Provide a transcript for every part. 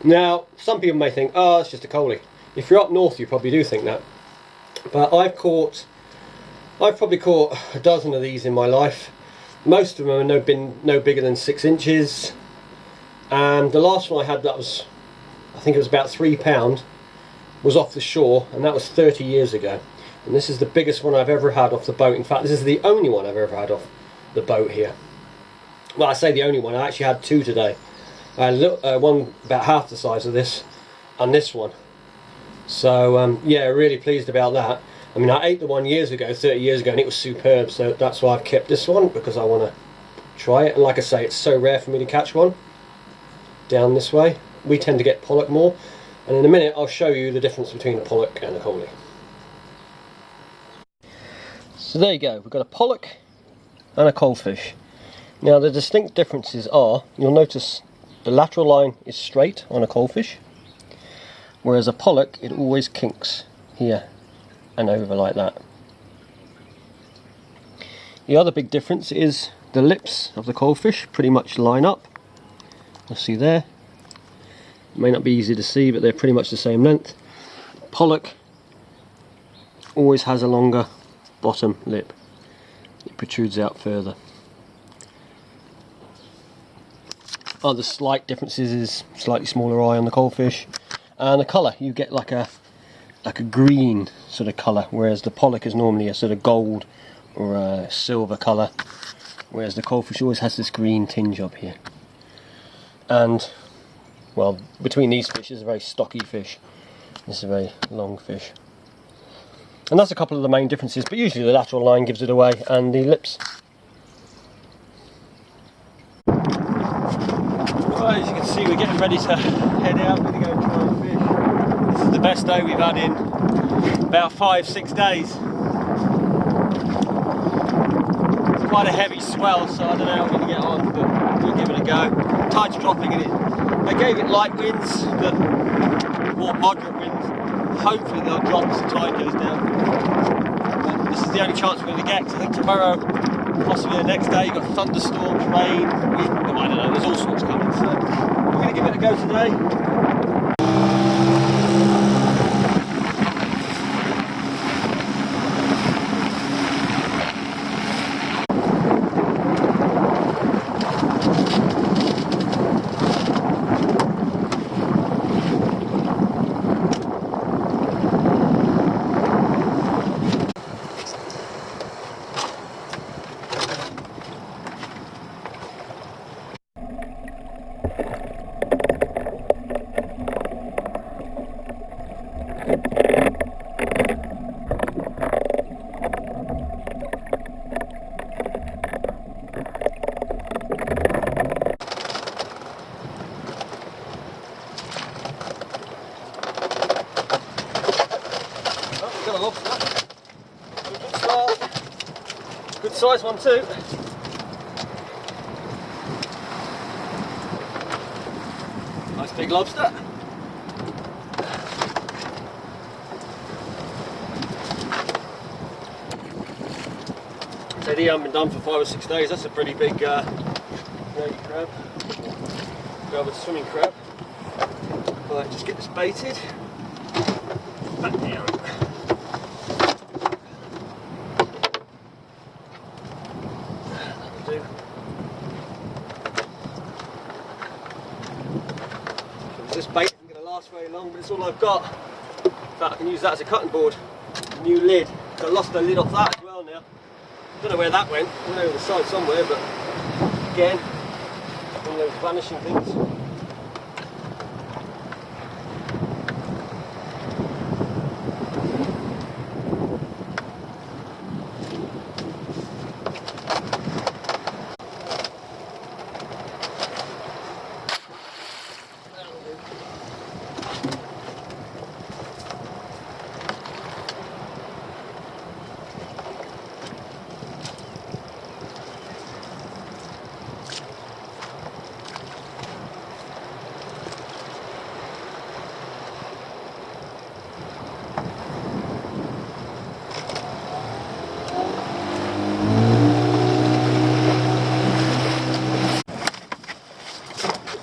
Now, some people may think, oh, it's just a coalie. If you're up north, you probably do think that. But I've probably caught a dozen of these in my life. Most of them have been no bigger than 6 inches. And the last one I had that was, I think it was about £3, was off the shore, and that was 30 years ago. And this is the biggest one I've ever had off the boat. In fact, this is the only one I've ever had off the boat here. Well, I say the only one, I actually had 2 today. I had one about half the size of this, and this one. So yeah, really pleased about that. I mean, I ate the one 30 years ago, and it was superb, so that's why I've kept this one, because I want to try it. And like I say, it's so rare for me to catch one down this way. We tend to get pollock more, and in a minute I'll show you the difference between a pollock and a coalie. So there you go, we've got a pollock and a coalfish. Now the distinct differences are, you'll notice the lateral line is straight on a coalfish, whereas a pollock, it always kinks here and over like that. The other big difference is the lips of the coalfish pretty much line up. You'll see there. It may not be easy to see, but they're pretty much the same length. Pollock always has a longer bottom lip. It protrudes out further. Other slight differences is slightly smaller eye on the coalfish, and the colour, you get like a green sort of colour, whereas the pollock is normally a sort of gold or a silver colour, whereas the coalfish always has this green tinge up here. And well, between these fish, this is a very stocky fish, this is a very long fish, and that's a couple of the main differences, but usually the lateral line gives it away, and the lips. Well, as you can see, we're getting ready to head out. We're going to go and try and fish. This is the best day we've had in about 5-6 days. It's quite a heavy swell, so I don't know how we're going to get on, but we'll give it a go. Tide's dropping in it. They gave it light winds, but more moderate winds. Hopefully they'll drop as the tide goes down. But this is the only chance we're going to get, because I think tomorrow, possibly the next day, you've got thunderstorms, rain, wind, I don't know, there's all sorts coming. So we're going to give it a go today. Good size one too. Nice big lobster. So they haven't been done for 5 or 6 days. That's a pretty big lady crab. Grab a swimming crab. Right, just get this baited. Back down. This bait isn't going to last very long, but it's all I've got. In fact, I can use that as a cutting board. New lid. So I lost the lid off that as well now. Don't know where that went. I went over the side somewhere, but again, one of those vanishing things.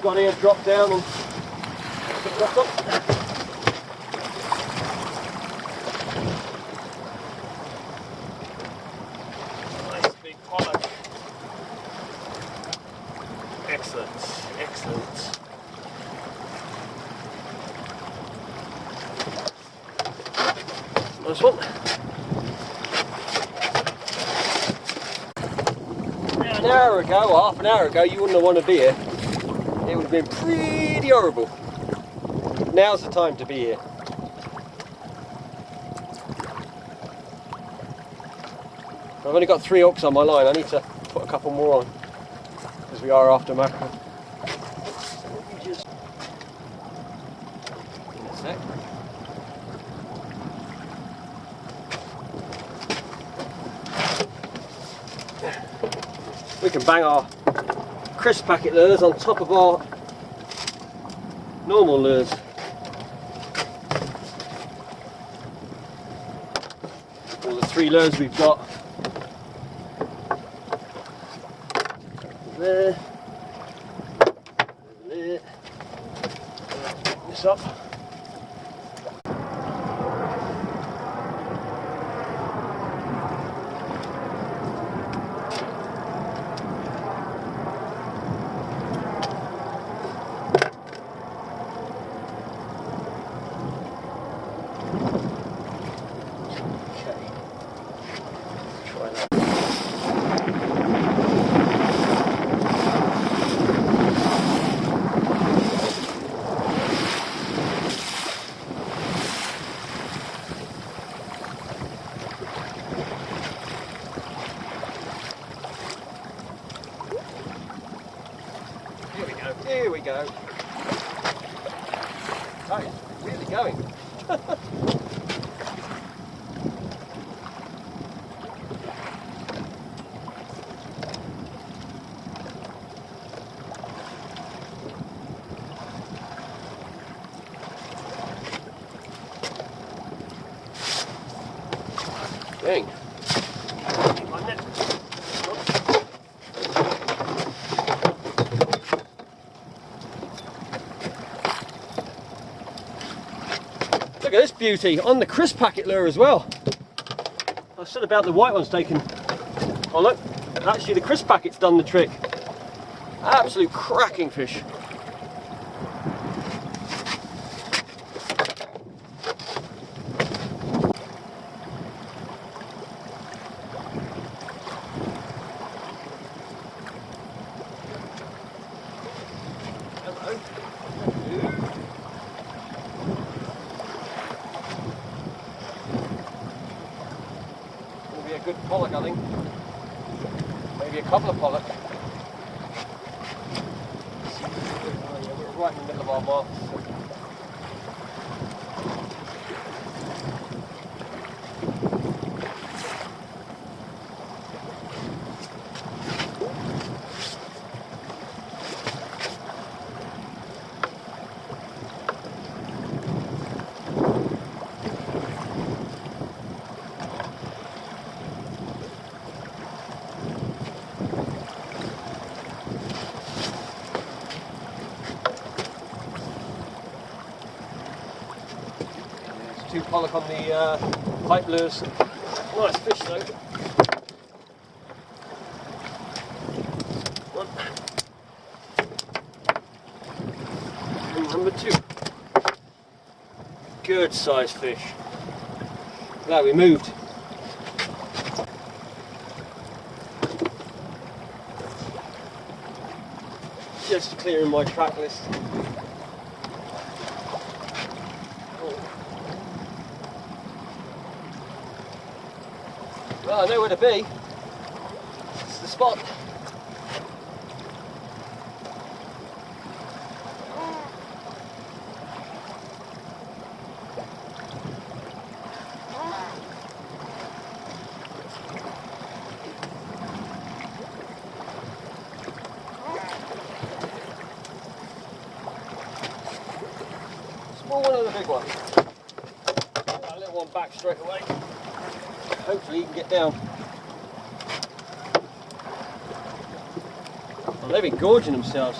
Got here, drop down and Got them. Nice big pollock. Excellent, excellent. Nice one. Now, an hour ago, or half an hour ago, you wouldn't have wanted to be here. It would have been pretty horrible. Now's the time to be here. I've only got 3 hooks on my line. I need to put a couple more on because we are after mackerel. Just in a sec. We can bang our crisp packet lures on top of our normal lures. All the 3 lures we've got. There. There. This up. Here we go. Oh, it's really going. Dang. Look at this beauty on the crisp packet lure as well. I said about the white ones taken. Oh look, actually the crisp packet's done the trick. Absolute cracking fish. Hello. A good pollock, I think. Maybe a couple of pollock. Oh, yeah, we're right in the middle of our marks. Two pollock on the pipe lures. Nice fish though. One. And number 2. Good sized fish. Glad we moved. Just clearing my track list. Well, I know where to be. It's the spot. Small one or the big one? Got a little one back straight away. Hopefully he can get down. Well, they've been gorging themselves.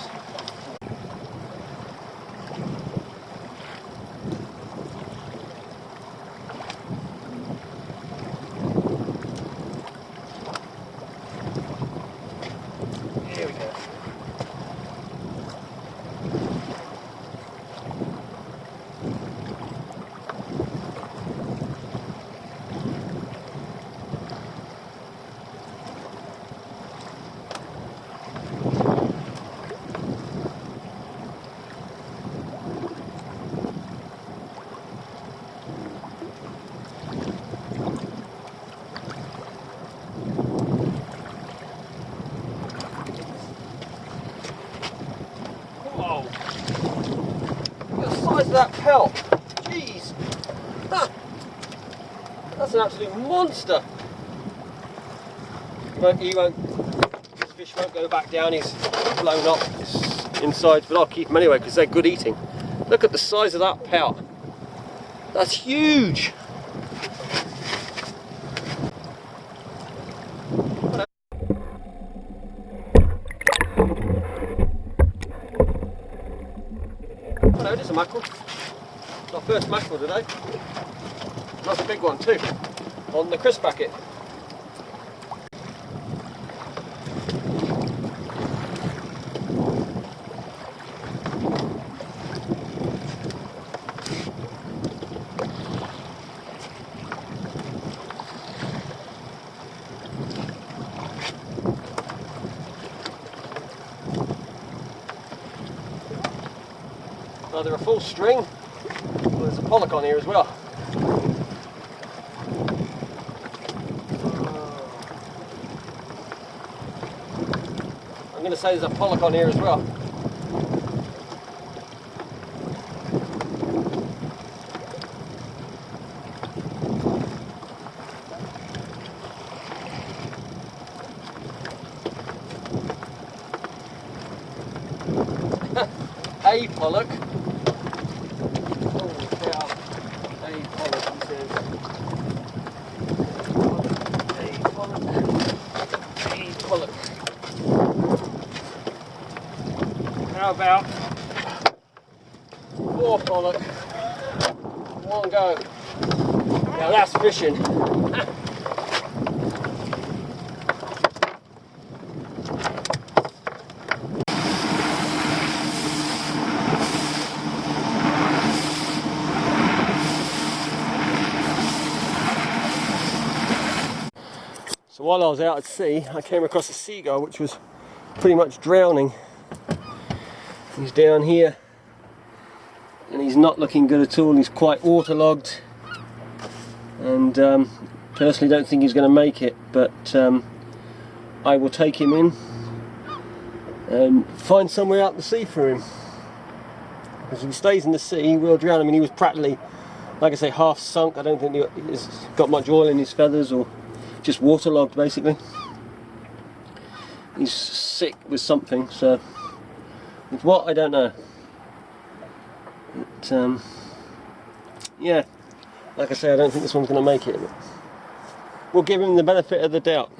of that pelt. Jeez. Ah, that's an absolute monster. This fish won't go back down, he's blown up his insides, but I'll keep him anyway because they're good eating. Look at the size of that pout. That's huge. Hello, there's a mackerel. It's our first mackerel today. That's a big one too, on the crisp packet. Oh, they're a full string. Well, there's a pollock on here as well. I'm going to say there's a pollock on here as well. A pollock. Holy cow. A pollock, he says. A pollock. A pollock. How about 4 pollock? One go. Now that's fishing. So while I was out at sea, I came across a seagull which was pretty much drowning. He's down here and he's not looking good at all. He's quite waterlogged, and personally don't think he's going to make it, but I will take him in and find somewhere out to sea for him, because if he stays in the sea he will drown. I mean, he was practically, like I say, half sunk. I don't think he's got much oil in his feathers, or just waterlogged basically. He's sick with something, so with what, I don't know. But yeah, like I say, I don't think this one's going to make it. We'll give him the benefit of the doubt.